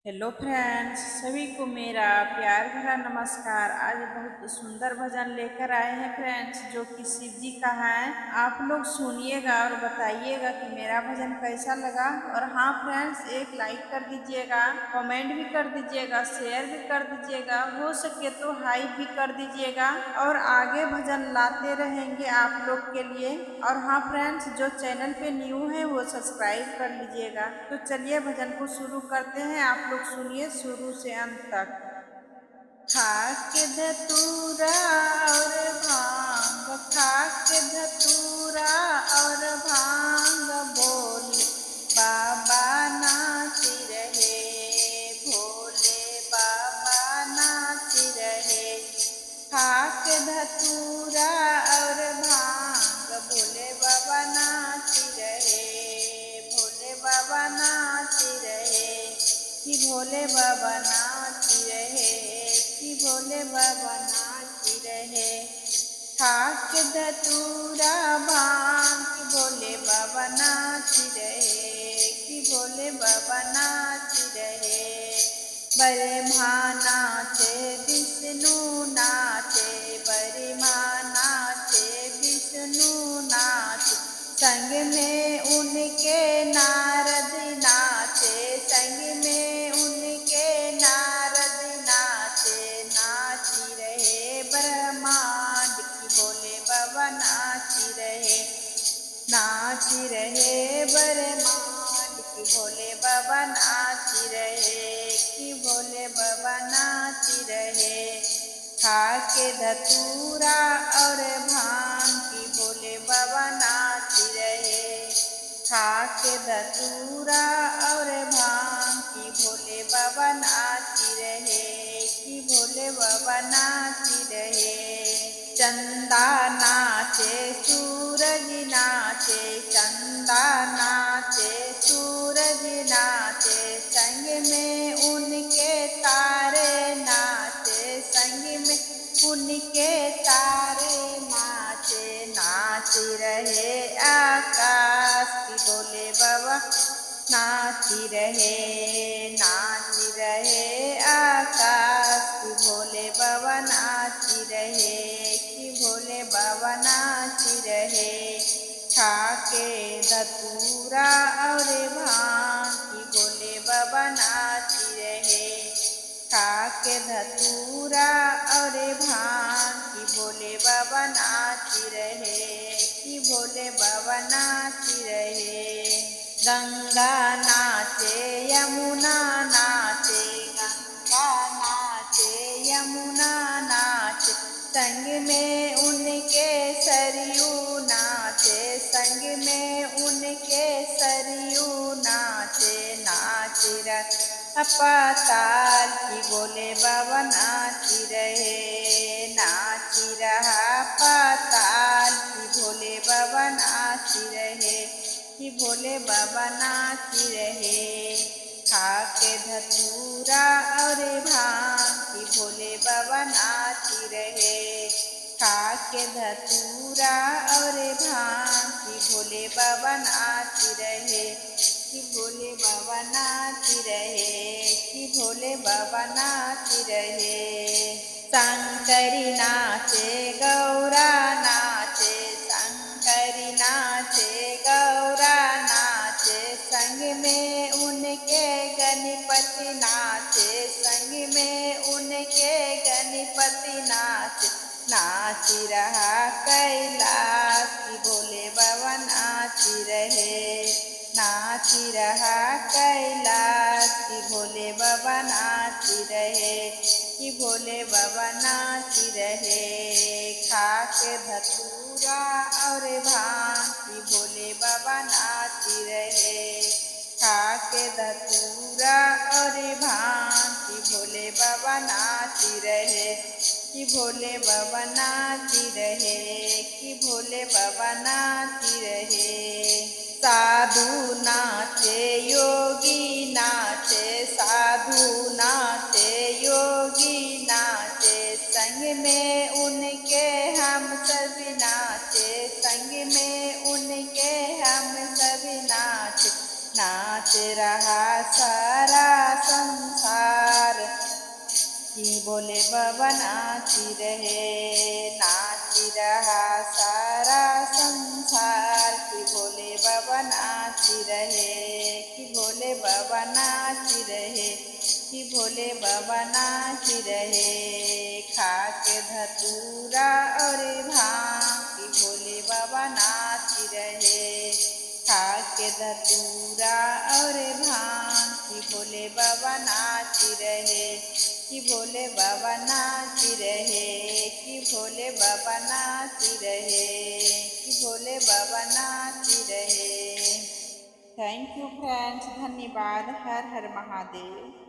Hello friends, सभी को मेरा प्यार भरा नमस्कार। आज बहुत सुंदर भजन लेकर आए हैं फ्रेंड्स, जो कि शिव जी का है। आप लोग सुनिएगा और बताइएगा कि मेरा भजन कैसा लगा। और हाँ फ्रेंड्स, एक लाइक कर दीजिएगा, कमेंट भी कर दीजिएगा, शेयर भी कर दीजिएगा, हो सके तो हाइप भी कर दीजिएगा। और आगे भजन लाते रहेंगे आप लोग के लिए। और हाँ फ्रेंड्स, जो चैनल पे न्यू है वो सब्सक्राइब कर लीजिएगा। तो चलिए भजन को शुरू करते हैं, आप लोग सुनिए शुरू से अंत तक। खाक धतूरा और भांग, खाक धतूरा और भांग, बोले बाबा नाच रहे, भोले बाबा नाच रहे। खाक धतूरा और भांग, भोले बाबा नाच रहे, भोले बाबा नाच रहे, कि भोले बाबा नाच रहे, कि भोले बाबा नाच रहे। खाक धतूरा भांग, कि भोले बाबा नाच रहे, कि भोले बाबा नाच रहे। ब्रह्मा नाचे विष्णु नाचे, ब्रह्मा नाचे विष्णु नाचे, संग में उनके नारद नाचे, संग में उनके नारद नाचे। नाची रहे ब्रह्मांड, की भोले बाबा नाची रहे, नाची रहे ब्रह्मांड, की भोले बाबा नाची रहे, कि भोले बाबा नाची रहे। खाके धतूरा और भांग, की भोले बाबा नाची रहे, खाके धतूरा और भांग, की भोले बाबा नाची रहे, कि भोले बाबा नाची रहे। चंदा नाचे सूरज नाचे, चंदा नाचे सूरज नाचे, संग में उनके तारे नाचे, संग में उनके तारे नाचे। नाच रहे आकाश, की भोले बाबा नाची रहे, नाच रहे आकाश, की भोले बाबा नाची रहे, कि भोले बाबा नाची रहे। खाके धतूरा और भांग, की भोले बाबा नाची रहे, खाके धतूरा और भांग, की भोले बाबा नाची रहे, कि भोले बाबा नाची रहे। गंगा नाचे यमुना नाचे, गंगा नाचे यमुना नाचे, संग में उनके सरयू नाचे, संग में उनके सरयू नाचे। नाच रहा पाताल, की भोले बाबा नाच रहे, नाच रहा पाताल, की भोले बाबा नाच रहे, कि भोले बाबा नाच रहे। खाके धतूरा और भांग, की भोले बाबा नाच रहे, खाके धतूरा और भांग, की भोले बाबा नाच रहे, कि भोले बाबा नाच रहे, कि भोले बाबा नाच रहे। शंकरी नाचे गौरा नाचे, शंकरी नाचे गौरा नाचे, संग में उनके गणपति नाचे, संग में उनके गणपति नाचे। नाच रहा कैलाश, की भोले बाबा नाच रहे, नाच रहा कैलाश, की भोले बाबा नाच रहे, कि भोले बाबा नाच रहे। खाके धतूरा और भांग, की भोले बाबा नाच रहे, खाके धतूरा और भांग, की भोले बाबा नाच रहे, कि भोले बाबा नाच रहे, कि भोले बाबा नाच रहे। साधु नाचे योगी नाचे, साधु नाचे योगी नाचे, संग में उनके हम सभी नाचे, संग में उनके हम सभी नाचे। नाच रहा सारा संसार, बाबा नाची रहे। नाची रहा सारा संसार कि भोले बाबा नाची रहे, कि भोले बाबा नाची रहे, कि भोले बाबा नाची रहे। खा के धतूरा और भांग कि भोले बाबा नाची रहे। खा के धतूरा और भांग कि भोले बाबा नाची रहे, कि भोले बाबा नाची रहे, कि भोले बाबा नाची रहे, कि भोले बाबा नाची रहे। थैंक यू फ्रेंड्स, धन्यवाद। हर हर महादेव।